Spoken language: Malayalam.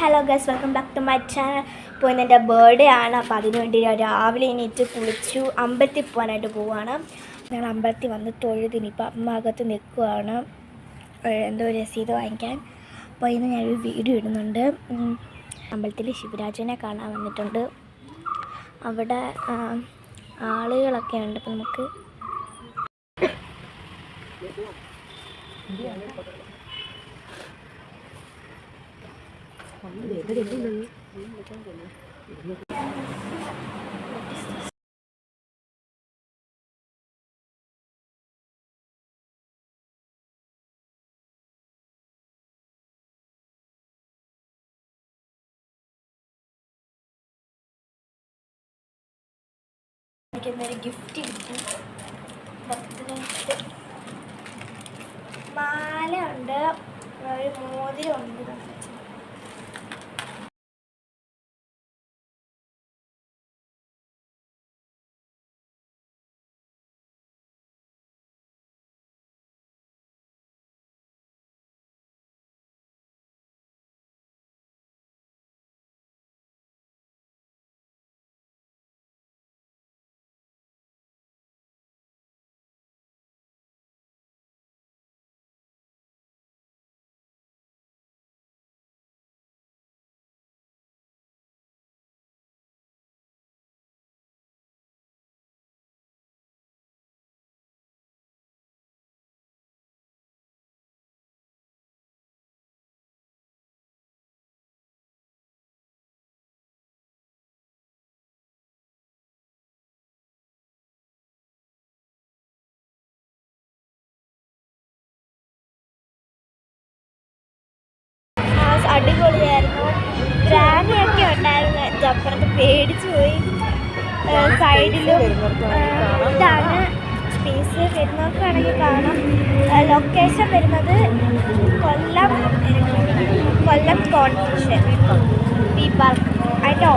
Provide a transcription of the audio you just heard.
Hello guys, welcome back to my channel. ഇപ്പോൾ ഇന്ന് എൻ്റെ ബർത്ത്ഡേ ആണ്. അപ്പോൾ അതിനുവേണ്ടി രാവിലെ എണീറ്റ് കുളിച്ചു അമ്പലത്തിൽ പോകാനായിട്ട് പോവുകയാണ്. ഞങ്ങൾ അമ്പലത്തിൽ വന്ന് തൊഴുതിന് ഇപ്പം അമ്മ അകത്ത് നിൽക്കുകയാണ് എന്തോ രസീത് വാങ്ങിക്കാൻ. അപ്പോൾ ഇന്ന് ഞാനൊരു വീഡിയോ ഇടുന്നുണ്ട്. അമ്പലത്തിൽ ശിവരാജനെ കാണാൻ വന്നിട്ടുണ്ട്. അവിടെ ആളുകളൊക്കെ ഉണ്ട്. അപ്പം നമുക്ക് എനിക്കൊന്നൊരു ഗിഫ്റ്റ് കിട്ടി. മാല ഉണ്ട്, ഒരു മോതിരം ഉണ്ട്. അടിപൊളിയായിരുന്നു. ഗ്രാനിയൊക്കെ ഉണ്ടായിരുന്നു. അപ്പുറത്ത് പേടിച്ചു പോയി. സൈഡിലും ഇതാണ് സ്പേസ്. വരുന്നവർക്കാണെങ്കിൽ കാണാം. ലൊക്കേഷൻ വരുന്നത് കൊല്ലം കോൺവെൻഷൻ ബി പാർക്ക് അതിൻ്റെ